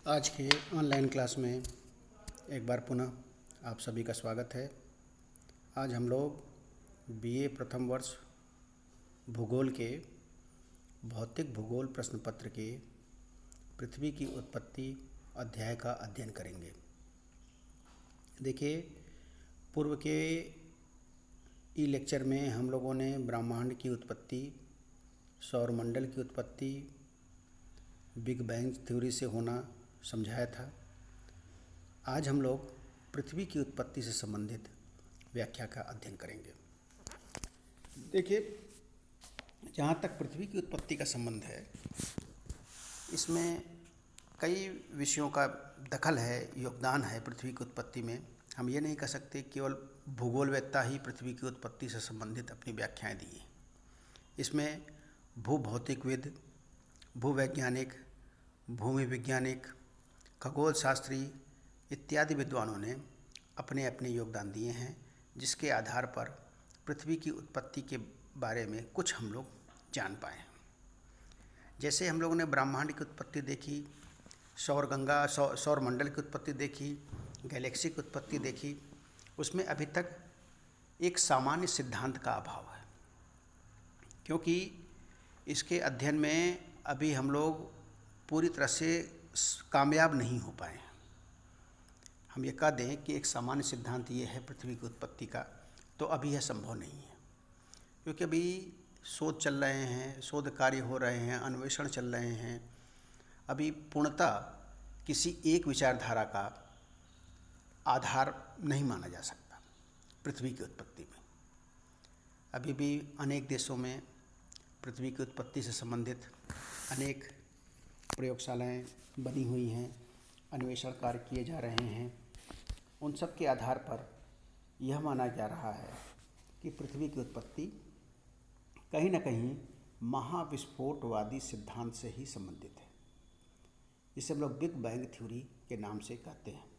आज के online class में एक बार पुनः आप सभी का स्वागत है। आज हम लोग बीए प्रथम वर्ष भूगोल के भौतिक भूगोल प्रश्न पत्र के पृथ्वी की उत्पत्ति अध्याय का अध्ययन करेंगे। देखिए, पूर्व के लेक्चर में हम लोगों ने ब्रह्मांड की उत्पत्ति, सौरमंडल की उत्पत्ति, बिग बैंग थ्योरी से होना समझाया था। आज हम लोग पृथ्वी की उत्पत्ति से संबंधित व्याख्या का अध्ययन करेंगे। देखिए, जहाँ तक पृथ्वी की उत्पत्ति का संबंध है, इसमें कई विषयों का दखल है, योगदान है पृथ्वी की उत्पत्ति में। हम ये नहीं कह सकते केवल भूगोलवेत्ता ही पृथ्वी की उत्पत्ति से संबंधित अपनी व्याख्याएं दी। इसमें भूभौतिकविद, भूवैज्ञानिक, भूमि वैज्ञानिक, खगोल शास्त्री इत्यादि विद्वानों ने अपने अपने योगदान दिए हैं, जिसके आधार पर पृथ्वी की उत्पत्ति के बारे में कुछ हम लोग जान पाए। जैसे हम लोगों ने ब्रह्मांड की उत्पत्ति देखी, सौरमंडल की उत्पत्ति देखी, गैलेक्सी की उत्पत्ति देखी, उसमें अभी तक एक सामान्य सिद्धांत का अभाव है, क्योंकि इसके अध्ययन में अभी हम लोग पूरी तरह से कामयाब नहीं हो पाए। हम ये कह दें कि एक सामान्य सिद्धांत ये है पृथ्वी की उत्पत्ति का, तो अभी यह संभव नहीं है, क्योंकि अभी शोध चल रहे हैं, शोध कार्य हो रहे हैं, अन्वेषण चल रहे हैं। अभी पूर्णतः किसी एक विचारधारा का आधार नहीं माना जा सकता पृथ्वी की उत्पत्ति में। अभी भी अनेक देशों में पृथ्वी की उत्पत्ति से संबंधित अनेक प्रयोगशालाएं बनी हुई हैं, अन्वेषण कार्य किए जा रहे हैं। उन सब के आधार पर यह माना जा रहा है कि पृथ्वी की उत्पत्ति कहीं न कहीं महाविस्फोटवादी सिद्धांत से ही संबंधित है, जिसे हम लोग बिग बैंग थ्योरी के नाम से कहते हैं।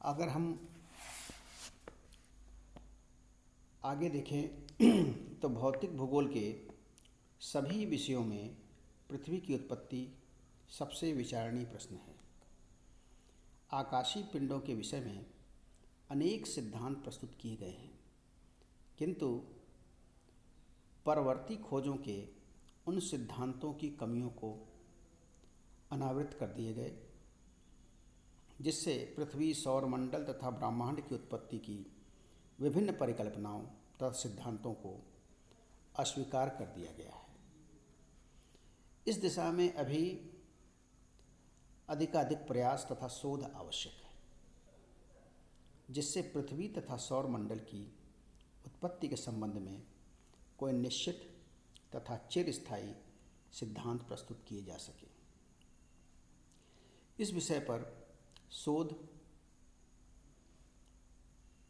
अगर हम आगे देखें तो भौतिक भूगोल के सभी विषयों में पृथ्वी की उत्पत्ति सबसे विचारणीय प्रश्न है। आकाशीय पिंडों के विषय में अनेक सिद्धांत प्रस्तुत किए गए हैं, किंतु परवर्ती खोजों के उन सिद्धांतों की कमियों को अनावृत कर दिए गए, जिससे पृथ्वी, सौरमंडल तथा ब्रह्मांड की उत्पत्ति की विभिन्न परिकल्पनाओं तथा सिद्धांतों को अस्वीकार कर दिया गया है। इस दिशा में अभी अधिकाधिक प्रयास तथा शोध आवश्यक है, जिससे पृथ्वी तथा सौरमंडल की उत्पत्ति के संबंध में कोई निश्चित तथा चिरस्थायी सिद्धांत प्रस्तुत किए जा सके। इस विषय पर शोध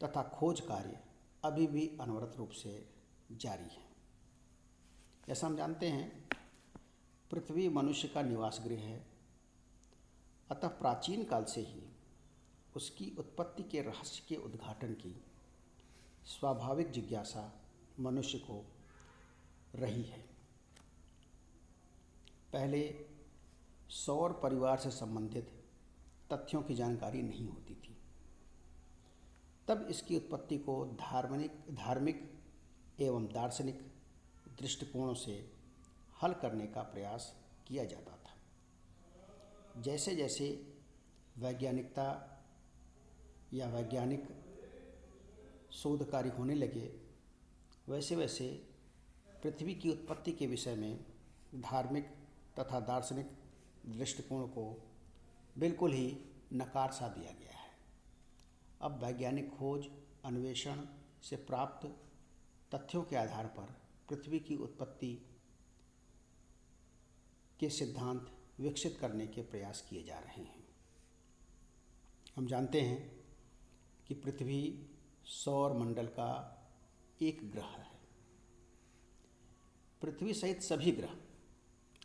तथा खोज कार्य अभी भी अनवरत रूप से जारी है। जैसा हम जानते हैं, पृथ्वी मनुष्य का निवास गृह है, अतः प्राचीन काल से ही उसकी उत्पत्ति के रहस्य के उद्घाटन की स्वाभाविक जिज्ञासा मनुष्य को रही है। पहले सौर परिवार से संबंधित तथ्यों की जानकारी नहीं होती थी, तब इसकी उत्पत्ति को धार्मिक एवं दार्शनिक दृष्टिकोणों से हल करने का प्रयास किया जाता था। जैसे जैसे वैज्ञानिकता या वैज्ञानिक शोध कार्य होने लगे, वैसे वैसे पृथ्वी की उत्पत्ति के विषय में धार्मिक तथा दार्शनिक दृष्टिकोण को बिल्कुल ही नकार सा दिया गया है। अब वैज्ञानिक खोज, अन्वेषण से प्राप्त तथ्यों के आधार पर पृथ्वी की उत्पत्ति के सिद्धांत विकसित करने के प्रयास किए जा रहे हैं। हम जानते हैं कि पृथ्वी सौरमंडल का एक ग्रह है। पृथ्वी सहित सभी ग्रह,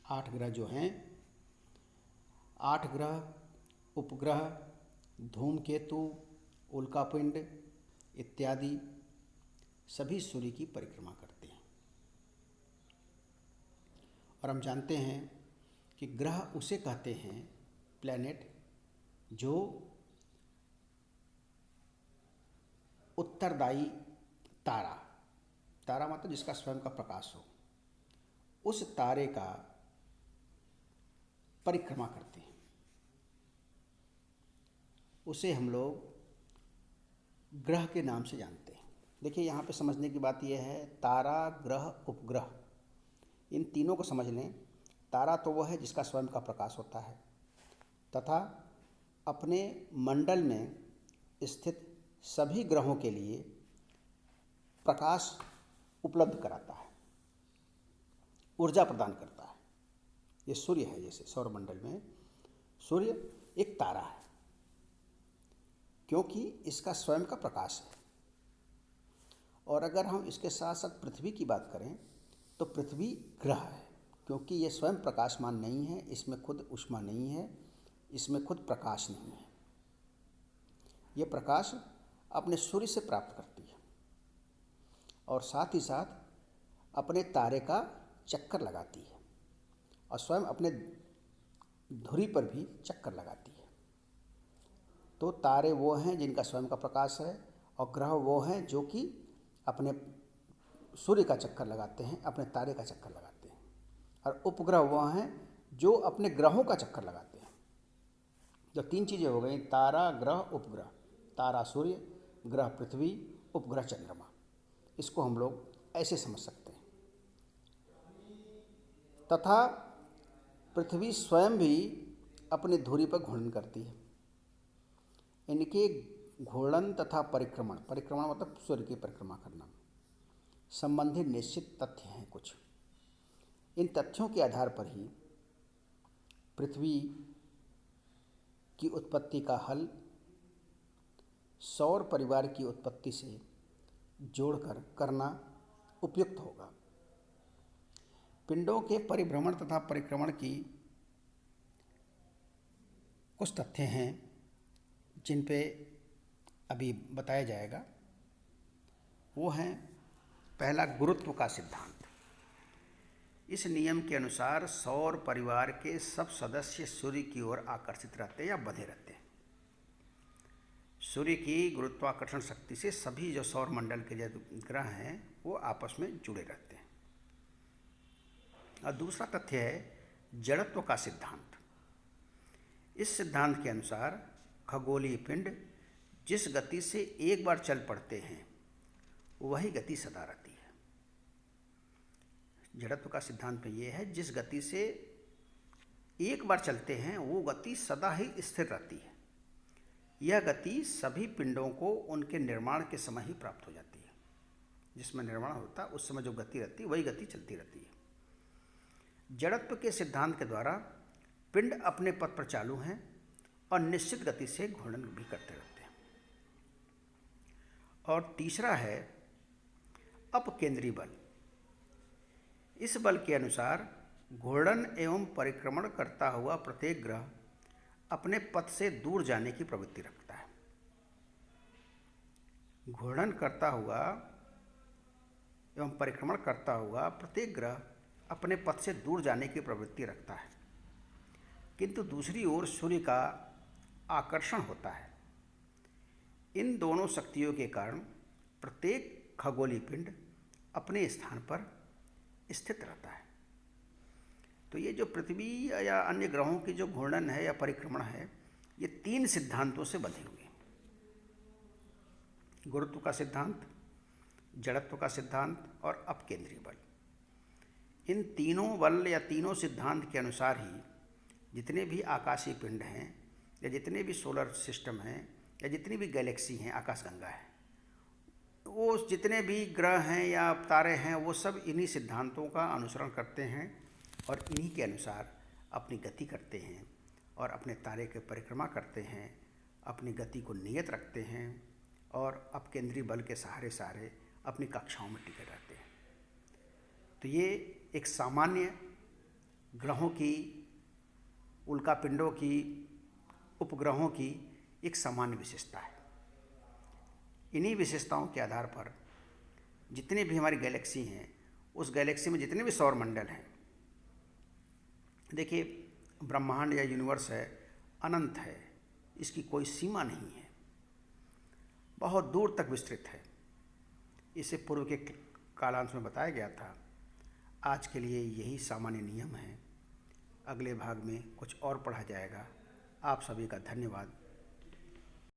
8 ग्रह जो हैं, 8 ग्रह, उपग्रह, धूमकेतु, उल्कापिंड इत्यादि सभी सूर्य की परिक्रमा करते हैं। और हम जानते हैं कि ग्रह उसे कहते हैं, प्लैनेट, जो उत्तरदायी तारा, तारा मतलब जिसका स्वयं का प्रकाश हो, उस तारे का परिक्रमा करते हैं, उसे हम लोग ग्रह के नाम से जानते हैं। देखिए यहाँ पे समझने की बात यह है, तारा, ग्रह, उपग्रह, इन तीनों को समझ लें। तारा तो वह है जिसका स्वयं का प्रकाश होता है तथा अपने मंडल में स्थित सभी ग्रहों के लिए प्रकाश उपलब्ध कराता है, ऊर्जा प्रदान करता है। ये सूर्य है, जैसे सौरमंडल में सूर्य एक तारा है क्योंकि इसका स्वयं का प्रकाश है। और अगर हम इसके साथ साथ पृथ्वी की बात करें तो पृथ्वी ग्रह है क्योंकि ये स्वयं प्रकाशमान नहीं है, इसमें खुद ऊष्मा नहीं है, इसमें खुद प्रकाश नहीं है। ये प्रकाश अपने सूर्य से प्राप्त करती है और साथ ही साथ अपने तारे का चक्कर लगाती है और स्वयं अपने धुरी पर भी चक्कर लगाती है। तो तारे वो हैं जिनका स्वयं का प्रकाश है और ग्रह वो हैं जो कि अपने सूर्य का चक्कर लगाते हैं, अपने तारे का चक्कर लगाते हैं। और उपग्रह वो हैं जो अपने ग्रहों का चक्कर लगाते हैं। जो तीन चीज़ें हो गई, तारा, ग्रह, उपग्रह। तारा सूर्य, ग्रह पृथ्वी, उपग्रह चंद्रमा। इसको हम लोग ऐसे समझ सकते हैं। तथा पृथ्वी स्वयं भी अपनी धुरी पर घूर्णन करती है। इनके घूर्णन तथा परिक्रमण, परिक्रमण मतलब सूर्य की परिक्रमा करना, संबंधित निश्चित तथ्य हैं कुछ। इन तथ्यों के आधार पर ही पृथ्वी की उत्पत्ति का हल सौर परिवार की उत्पत्ति से जोड़कर करना उपयुक्त होगा। पिंडों के परिभ्रमण तथा परिक्रमण की कुछ तथ्य हैं जिन पे अभी बताया जाएगा। वो हैं, पहला, गुरुत्व का सिद्धांत। इस नियम के अनुसार सौर परिवार के सब सदस्य सूर्य की ओर आकर्षित रहते हैं या बंधे रहते हैं। सूर्य की गुरुत्वाकर्षण शक्ति से सभी जो सौर मंडल के जो ग्रह हैं वो आपस में जुड़े रहते हैं। और दूसरा तथ्य है जड़त्व का सिद्धांत। इस सिद्धांत के अनुसार खगोलीय पिंड जिस गति से एक बार चल पड़ते हैं वही गति सदा रहती है। जड़त्व का सिद्धांत में ये है, जिस गति से एक बार चलते हैं वो गति सदा ही स्थिर रहती है। यह गति सभी पिंडों को उनके निर्माण के समय ही प्राप्त हो जाती है। जिसमें निर्माण होता है उस समय जो गति रहती है वही गति चलती रहती है। जड़त्व के सिद्धांत के द्वारा पिंड अपने पथ पर चालू हैं और निश्चित गति से घूर्णन भी करते रहते हैं। और तीसरा है अपकेंद्री बल। इस बल के अनुसार घूर्णन एवं परिक्रमण करता हुआ प्रत्येक ग्रह अपने पथ से दूर जाने की प्रवृत्ति रखता है। घूर्णन करता हुआ एवं परिक्रमण करता हुआ प्रत्येक ग्रह अपने पथ से दूर जाने की प्रवृत्ति रखता है, किंतु दूसरी ओर सूर्य का आकर्षण होता है। इन दोनों शक्तियों के कारण प्रत्येक खगोलीय पिंड अपने स्थान पर स्थित रहता है। तो ये जो पृथ्वी या अन्य ग्रहों की जो घूर्णन है या परिक्रमण है, ये तीन सिद्धांतों से बंधे हुए हैं। गुरुत्व का सिद्धांत, जड़त्व का सिद्धांत और अपकेंद्री बल। इन तीनों बल या तीनों सिद्धांत के अनुसार ही जितने भी आकाशीय पिंड हैं या जितने भी सोलर सिस्टम हैं या जितनी भी गैलेक्सी हैं, आकाशगंगा है, वो जितने भी ग्रह हैं या तारे हैं, वो सब इन्हीं सिद्धांतों का अनुसरण करते हैं और इन्हीं के अनुसार अपनी गति करते हैं और अपने तारे की परिक्रमा करते हैं, अपनी गति को नियत रखते हैं और अपकेंद्री बल के सहारे सहारे अपनी कक्षाओं में टिके रहते हैं। तो ये एक सामान्य ग्रहों की, उल्कापिंडों की, उपग्रहों की एक सामान्य विशेषता है। इन्हीं विशेषताओं के आधार पर जितने भी हमारी गैलेक्सी हैं, उस गैलेक्सी में जितने भी सौर मंडल हैं, देखिए ब्रह्मांड या यूनिवर्स है अनंत है, इसकी कोई सीमा नहीं है, बहुत दूर तक विस्तृत है। इसे पूर्व के कालांश में बताया गया था। आज के लिए यही सामान्य नियम है। अगले भाग में कुछ और पढ़ा जाएगा। आप सभी का धन्यवाद।